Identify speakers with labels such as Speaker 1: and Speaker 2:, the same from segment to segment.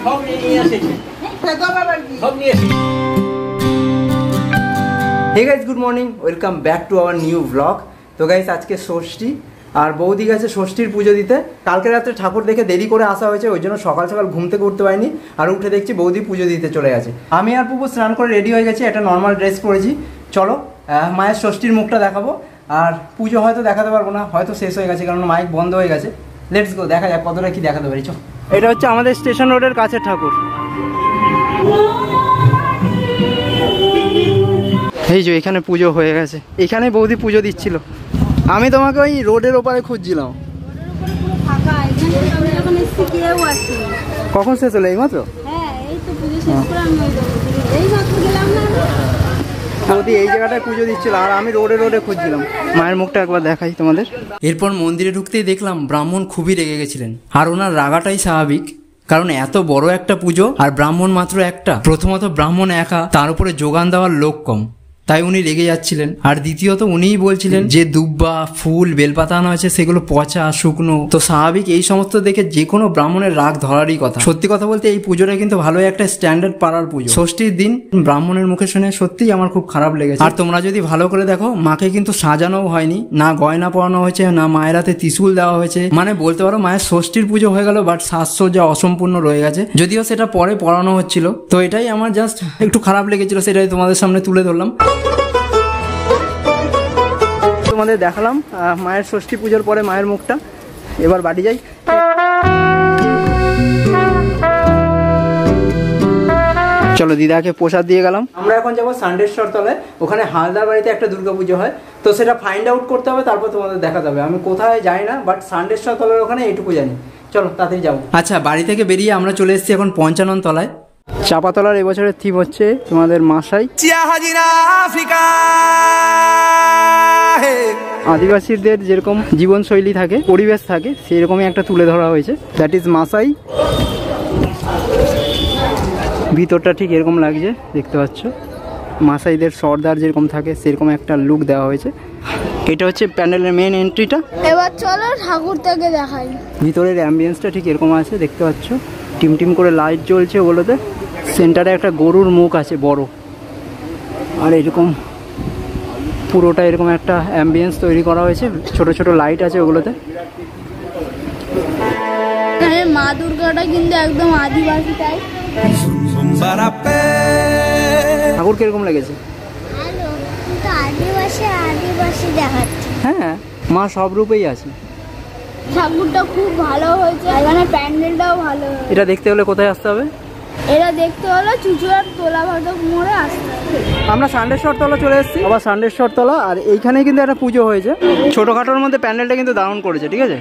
Speaker 1: সব নিয়ে এসেছি, সব নিয়ে এসেছি। Hey guys, good morning, welcome back to our new blog. তো গাইস, আজকে ষষ্ঠী আর বৌদি গেছে ষষ্ঠীর পুজো দিতে। কালকে রাত্রে ঠাকুর দেখে দেরি করে আসা হয়েছে, ওই জন্য সকাল সকাল ঘুম থেকে উঠতে পারিনি। আর উঠে দেখছি বৌদি পুজো দিতে চলে গেছে। আমি আর পুপু স্নান করে রেডি হয়ে গেছি, একটা নর্মাল ড্রেস পরেছি। চলো মায়ের ষষ্ঠীর মুখটা দেখাবো। আর পুজো হয়তো দেখাতে পারবো না, হয়তো শেষ হয়ে গেছে, কারণ মাইক বন্ধ হয়ে গেছে। লেটস গো, দেখা যাক কতটা কি দেখাতে পারি। চল, এটা হচ্ছে আমাদের স্টেশন রোডের কাছের ঠাকুর। এই যে এখানে পুজো হয়ে গেছে, এখানে বৌদি পুজো দিচ্ছিল। আমি তোমাকে ওই রোডের ওপারে খুঁজছিলাম। কখন শেষ হলো? এইমাত্র? বৌদি এই জায়গাটায় পুজো দিচ্ছিল আর আমি রোডে রোডে খুঁজছিলাম। মায়ের মুখটা একবার দেখাই তোমাদের। এরপর মন্দিরে ঢুকতেই দেখলাম ব্রাহ্মণ খুবই রেগে গেছিলেন। আর ওনার রাগাটাই স্বাভাবিক, কারণ এত বড় একটা পুজো আর ব্রাহ্মণ মাত্র একটা। প্রথমত ব্রাহ্মণ একা, তার উপরে যোগান দেওয়ার লোক কম, তাই উনি রেগে যাচ্ছিলেন। আর দ্বিতীয়ত উনিই বলছিলেন যে দুব্বা ফুল বেলপাতা আনা হয়েছে সেগুলো পচা শুকনো। তো স্বাভাবিক এই সমস্ত দেখে যে কোনো ব্রাহ্মণের রাগ ধরারই কথা। সত্যি কথা বলতে এই পুজোটা কিন্তু ভালোই একটা স্ট্যান্ডার্ড পাড়ার পুজো। ষষ্ঠীর দিন ব্রাহ্মণের মুখে শুনে সত্যিই আমার খুব খারাপ লেগেছে। আর তোমরা যদি ভালো করে দেখো, মাকে কিন্তু সাজানোও হয়নি, না গয়না পরানো হয়েছে, না মায়ের হাতে ত্রিশূল দেওয়া হয়েছে। মানে বলতে পারো মায়ের ষষ্ঠীর পুজো হয়ে গেল, বাট সাজসজ্জা অসম্পূর্ণ রয়ে গেছে। যদিও সেটা পরে পড়ানো হচ্ছিল। তো এটাই আমার জাস্ট একটু খারাপ লেগেছিল, সেটাই তোমাদের সামনে তুলে ধরলাম। তোমাদের দেখালাম মায়ের ষষ্ঠী পুজোর পরে মায়ের মুখটা। এবার বাড়ি যাই। চলো, দিদাকে প্রসাদ দিয়ে গেলাম। আমরা এখন যাবো সান্ডেশ্বর তলায়, ওখানে হালদার বাড়িতে একটা দুর্গাপুজো হয়। তো সেটা ফাইন্ড আউট করতে হবে, তারপর তোমাদের দেখাতে হবে। আমি কোথায় যাই না, বাট সান্ডেশ্বর তলার ওখানে এইটুকু জানি। চলো তাড়াতাড়ি যাবো। আচ্ছা, বাড়ি থেকে বেরিয়ে আমরা চলে এসেছি এখন 55 তলায়। চাপাতলার এবছরের থিম হচ্ছে তোমাদের মাসাই। আদিবাসীদের যেরকম জীবনশৈলী থাকে, পরিবেশ থাকে, সেরকমই একটা তুলে ধরা হয়েছে। That is Masai. ভিতরটা ঠিক এরকম লাগছে, দেখতে পাচ্ছ। মাসাইদের সর্দার যেরকম থাকে সেরকম একটা লুক দেওয়া হয়েছে। এটা হচ্ছে প্যান্ডেলের মেন এন্ট্রিটা। এবার চলো ঠাকুর থেকে দেখাই। ভিতরের অ্যাম্বিয়েন্সটা ঠিক এরকম আছে, দেখতে পাচ্ছ। টিম টিম করে লাইট জ্বলছে ওগুলোতে। সেন্টারে একটা গরুর মুখ আছে বড়। আর এরকম পুরোটা এরকম একটা অ্যাম্বিয়েন্স তৈরি করা হয়েছে, ছোট ছোট লাইট আছে ওগুলোতে। মা দুর্গাটা কিন্তু একদম আদিবাসী টাইপ। ঠাকুর কিরকম লেগেছে? হ্যাঁ, মা সব রূপেই আছে। ঠাকুরটা খুব ভালো হয়েছে, এখানে প্যান্ডেলটাও ভালো। এটা দেখতে হলে কোথায় আসতে হবে? এটা দেখতে হলে চুচুড়ার তোলাভাটক মোড়ে আসতে হবে। আমরা সান্ডেশ্বর তলা চলে এসেছি, আবার সান্ডেশ্বর তলা। আর এইখানেই কিন্তু একটা পুজো হয়েছে ছোটখাটোর মধ্যে। প্যান্ডেলটা কিন্তু দারুণ করেছে, ঠিক আছে।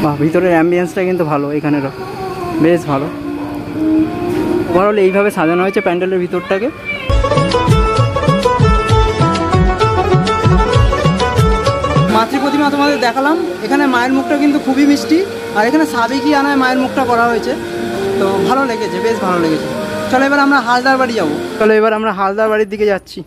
Speaker 1: বাহ, ভিতরের অ্যাম্বিয়েন্সটা কিন্তু ভালো, এখানেরও বেশ ভালো। ওভারঅল এইভাবে সাজানো হয়েছে প্যান্ডেলের ভিতরটাকে। মাতৃ প্রতিমা তোমাদের দেখালাম। এখানে মায়ের মুখটা কিন্তু খুবই মিষ্টি, আর এখানে সাবেকি আনায় মায়ের মুখটা করা হয়েছে। তো ভালো লেগেছে, বেশ ভালো লেগেছে। চলো এবার আমরা হালদার বাড়ি যাবো। চলো এবার আমরা হালদার বাড়ির দিকে যাচ্ছি।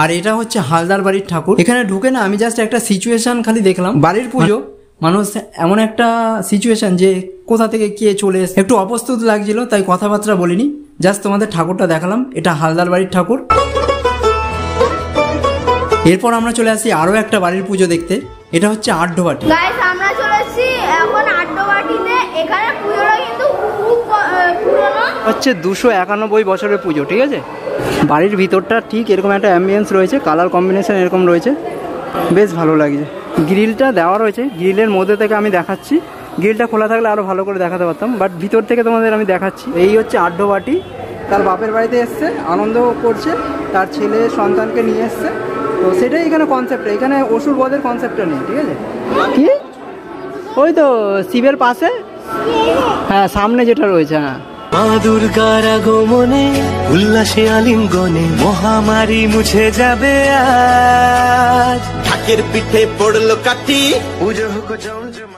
Speaker 1: আর এটা হচ্ছে হালদার বাড়ির ঠাকুর। এখানে ঢুকে না আমি জাস্ট একটা সিচুয়েশন খালি দেখলাম। বাড়ির পুজো, মানুষ এমন একটা সিচুয়েশন যে কোথা থেকে কে চলে এসে একটু অপ্রস্তুত লাগছিল, তাই কথাবার্তা বলিনি। জাস্ট তোমাদের ঠাকুরটা দেখালাম। এটা হালদার বাড়ির ঠাকুর। এরপর আমরা চলে আসি আরো একটা বাড়ির পুজো দেখতে। এটা হচ্ছে আড্ডবাটি। গাইস, আমরা চলে এসেছি এখন আড্ডবাটিতে। এখানে পুজোটা কিন্তু খুব পুরনো, হচ্ছে 291 বছরের পুজো, ঠিক আছে। বাড়ির ভিতরটা ঠিক এরকম একটা অ্যাম্বিয়েন্স রয়েছে, কালার কম্বিনেশন এরকম রয়েছে, বেশ ভালো লাগছে। গ্রিলটা দেওয়া রয়েছে, গ্রিলের মধ্যে থেকে আমি দেখাচ্ছি। গ্রিলটা খোলা থাকলে আরো ভালো করে দেখাতে পারতাম, বাট ভিতর থেকে তোমাদের আমি দেখাচ্ছি। এই হচ্ছে আড্ডবাটি। তার বাপের বাড়িতে এসছে, আনন্দ করছে, তার ছেলে সন্তানকে নিয়ে এসছে। তো সেটাই এখানে কনসেপ্টটা। এখানে অসুর বধের কনসেপ্টটা নেই, ঠিক আছে। কি ওই তো শিবের পাশে, হ্যাঁ সামনে যেটা রয়েছে। হ্যাঁ, মা দুর্গার আগমনে উল্লাসে আলিঙ্গনে মহামারী মুছে যাবে আজ। ঢাকের পিঠে পড়লো কাঠি, পুজো হোক জমজম।